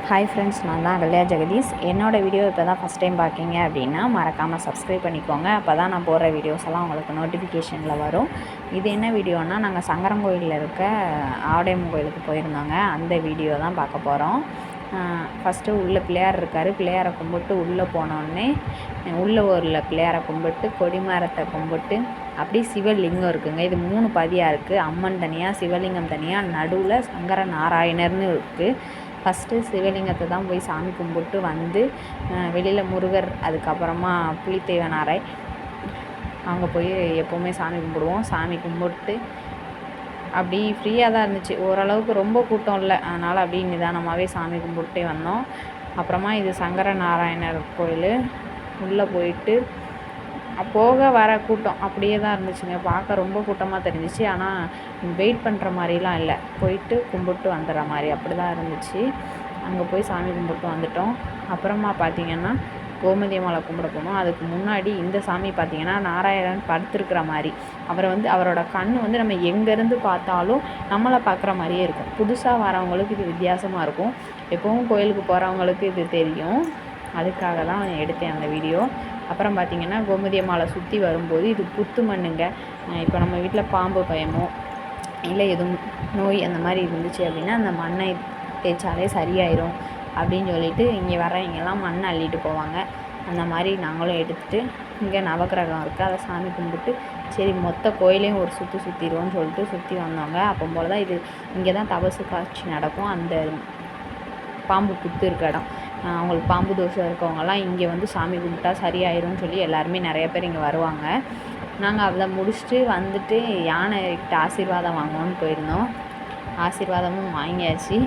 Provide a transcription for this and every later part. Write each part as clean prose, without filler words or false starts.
Hi friends, நான் தான் அகல்யா ஜெகதீஷ். என்னோடய வீடியோ இப்போ தான் ஃபஸ்ட் டைம் பார்க்கிங்க அப்படின்னா மறக்காமல் சப்ஸ்கிரைப் பண்ணிக்கோங்க. அப்போ தான் நான் போடுற வீடியோஸ் எல்லாம் உங்களுக்கு நோட்டிஃபிகேஷனில் வரும். இது என்ன வீடியோனால், நாங்கள் சங்கரங்கோயிலில் இருக்க ஆவடையம்மன் கோயிலுக்கு போயிருந்தோங்க. அந்த வீடியோ தான் பார்க்க போகிறோம். ஃபஸ்ட்டு உள்ளே பிள்ளையார் இருக்கார். பிள்ளையாரை கும்பிட்டு உள்ளே போனோடனே உள்ளே உள்ள பிள்ளையாரை கும்பிட்டு கொடிமரத்தை கும்பிட்டு அப்படியே சிவலிங்கம் இருக்குங்க. இது 3 பதியாக இருக்குது. அம்மன் தனியாக, சிவலிங்கம் தனியாக, நடுவில் சங்கர நாராயணர்னு இருக்குது. ஃபஸ்ட்டு சிவலிங்கத்தை தான் போய் சாமி கும்பிட்டு வந்து வெளியில் முருகர், அதுக்கப்புறமா புலித்தேவனாரை அங்கே போய் எப்போவுமே சாமி கும்பிடுவோம். சாமி கும்பிட்டு அப்படி ஃப்ரீயாக தான் இருந்துச்சு. ஓரளவுக்கு ரொம்ப கூட்டம் இல்லை. அதனால் அப்படி நிதானமாகவே சாமி கும்பிட்டே வந்தோம். அப்புறமா இது சங்கர நாராயணர் கோயில். உள்ளே போயிட்டு போக வர கூட்டம் அப்படியே தான் இருந்துச்சுங்க. பார்க்க ரொம்ப கூட்டமாக தெரிஞ்சிச்சு. ஆனால் வெயிட் பண்ணுற மாதிரிலாம் இல்லை. போயிட்டு கும்பிட்டு வந்துடுற மாதிரி அப்படி தான் இருந்துச்சு. அங்கே போய் சாமி கும்பிட்டு வந்துட்டோம். அப்புறமா பார்த்திங்கன்னா கோமதி அம்மாவை கும்பிட போனோம். அதுக்கு முன்னாடி இந்த சாமி பார்த்திங்கன்னா நாராயணன் படுத்திருக்கிற மாதிரி. அவரோட கண் நம்ம எங்கேருந்து பார்த்தாலும் நம்மளை பார்க்குற மாதிரியே இருக்கும். புதுசாக வரவங்களுக்கு இது வித்தியாசமாக இருக்கும். எப்போவும் கோயிலுக்கு போகிறவங்களுக்கு இது தெரியும். அதுக்காக தான் எடுத்தேன் அந்த வீடியோ. அப்புறம் பார்த்திங்கன்னா கோமதி அம்மாவை சுற்றி வரும்போது இது புத்து மண்ணுங்க. இப்போ நம்ம வீட்டில் பாம்பு பயமோ இல்லை எதுவும் நோய் அந்த மாதிரி இருந்துச்சு அப்படின்னா அந்த மண்ணை தேய்ச்சாலே சரியாயிரும் அப்படின்னு சொல்லிட்டு இங்கே வர்றவங்கெல்லாம் மண் அள்ளிட்டு போவாங்க. அந்த மாதிரி நாங்களும் எடுத்துகிட்டு இங்கே நவக்கிரகம் இருக்குது, அதை சாமி கும்பிட்டு சரி மொத்த கோயிலையும் ஒரு சுற்றிடுவோம்னு சொல்லிட்டு சுற்றி வந்தவங்க. அப்போ போல் தான் இது இங்கே தான் தபசு காட்சி நடக்கும். அந்த பாம்பு புத்து இருக்க இடம். அவங்களுக்கு பாம்பு தோஷம் இருக்கவங்கலாம் இங்கே வந்து சாமி கும்பிட்டா சரியாயிரும்னு சொல்லி எல்லாருமே நிறைய பேர் இங்கே வருவாங்க. நாங்கள் அதை முடிச்சுட்டு வந்துட்டு யானைகிட்ட ஆசீர்வாதம் வாங்கணும்னு போயிருந்தோம். ஆசீர்வாதமும் வாங்கியாச்சு.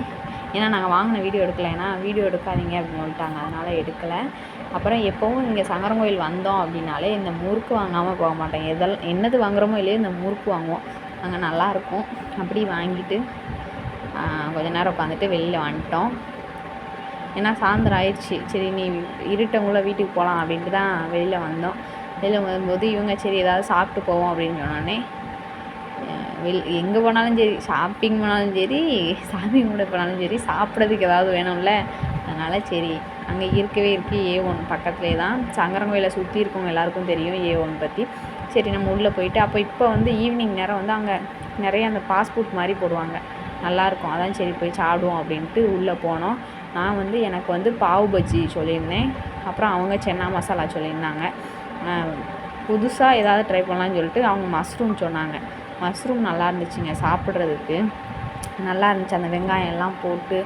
ஏன்னா நாங்கள் வாங்கின வீடியோ எடுக்கலை. ஏன்னா வீடியோ எடுக்காதீங்க அப்படின்னு சொல்லிட்டாங்க, அதனால் எடுக்கலை. அப்புறம் எப்போவும் இங்கே சங்கரங்கோயில் வந்தோம் அப்படின்னாலே இந்த முறுக்கு வாங்காமல் போக மாட்டோம். என்னது வாங்குகிறோமோ இல்லையோ இந்த முறுக்கு வாங்குவோம். அங்கே நல்லாயிருக்கும். அப்படி வாங்கிட்டு கொஞ்ச நேரம் உட்காந்துட்டு வெளியில் வந்துட்டோம். ஏன்னா சாயந்தரம் ஆயிடுச்சு. சரி நீ இருட்டவங்கள வீட்டுக்கு போகலாம் அப்படின்ட்டு தான் வெளியில் வந்தோம். வெளியில் வரும்போது இவங்க சரி ஏதாவது சாப்பிட்டு போவோம் அப்படின்னு சொன்னோடனே எங்கே போனாலும் சரி, ஷாப்பிங் போனாலும் சரி, சாமி கும்பிட போனாலும் சரி, சாப்பிட்றதுக்கு ஏதாவது வேணும்ல. அதனால் சரி அங்கே இருக்கவே இருக்குது A1 பக்கத்துலேயே தான். சங்கரங்கோயிலை சுற்றி இருக்கவங்க எல்லாருக்கும் தெரியும் A1 பற்றி. சரி நம்ம உள்ளே போயிட்டு இப்போ வந்து ஈவினிங் நேரம் வந்து அங்கே நிறைய அந்த பாஸ்போர்ட் மாதிரி போடுவாங்க, நல்லாயிருக்கும். அதான் சரி போய் சாப்பிடுவோம் அப்படின்ட்டு உள்ளே போனோம். நான் வந்து எனக்கு வந்து பாவு பஜ்ஜி சொல்லியிருந்தேன். அப்புறம் அவங்க சென்னா மசாலா சொல்லியிருந்தாங்க. புதுசாக ஏதாவது ட்ரை பண்ணலான்னு சொல்லிட்டு அவங்க மஷ்ரூம் சொன்னாங்க. மஷ்ரூம் நல்லா இருந்துச்சுங்க, சாப்பிட்றதுக்கு நல்லா இருந்துச்சு. அந்த வெங்காயம் எல்லாம் போட்டு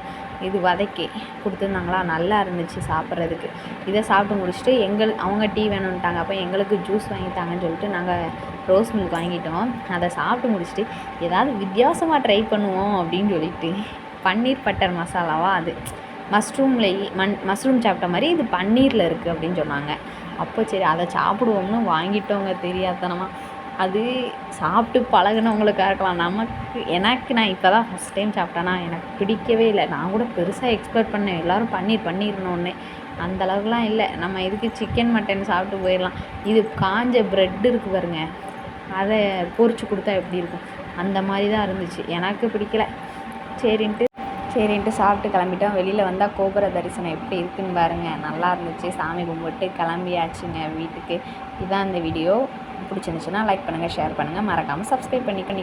இது வதக்கி கொடுத்துருந்தாங்களா, நல்லா இருந்துச்சு சாப்பிட்றதுக்கு. இதை சாப்பிட்டு முடிச்சுட்டு அவங்க டீ வேணும்ட்டாங்க. அப்போ எங்களுக்கு ஜூஸ் வாங்கிட்டாங்கன்னு சொல்லிட்டு நாங்கள் ரோஸ் மில்க் வாங்கிட்டோம். அதை சாப்பிட்டு முடிச்சுட்டு ஏதாவது வித்தியாசமாக ட்ரை பண்ணுவோம் அப்படின்னு சொல்லிட்டு பன்னீர் பட்டர் மசாலாவா, அது மஷ்ரூம் சாப்பிட்ட மாதிரி இது பன்னீரில் இருக்குது அப்படின்னு சொன்னாங்க. அப்போ சரி அதை சாப்பிடுவோம்னு வாங்கிட்டோங்க தெரியாதனமாக. அது சாப்பிட்டு பழகினவங்களுக்காக இருக்கலாம். நான் இப்போ தான் ஃபஸ்ட் டைம் சாப்பிட்டேன்னா எனக்கு பிடிக்கவே இல்லை. நான் கூட பெருசாக எக்ஸ்பெக்ட் பண்ணேன் எல்லோரும் பண்ணிடணுன்னே. அந்தளவுக்குலாம் இல்லை. நம்ம இதுக்கு சிக்கன் மட்டன் சாப்பிட்டு போயிடலாம். இது காஞ்ச ப்ரெட் இருக்குது பாருங்க, அதை பொரிச்சு கொடுத்தா எப்படி இருக்கும் அந்த மாதிரி தான் இருந்துச்சு. எனக்கு பிடிக்கல. சரின்ட்டு சாப்பிட்டு கிளம்பிட்டோம். வெளியில் வந்தால் கோபுர தரிசனம் எப்படி இருக்குதுன்னு பாருங்கள், நல்லா இருந்துச்சு. சாமி கும்பிட்டு கிளம்பியாச்சுங்க வீட்டுக்கு. இதுதான் இந்த வீடியோ. பிடிச்சிருந்துச்சுன்னா லைக் பண்ணுங்கள், ஷேர் பண்ணுங்கள், மறக்காமல் சப்ஸ்கிரைப் பண்ணிக்கணும்.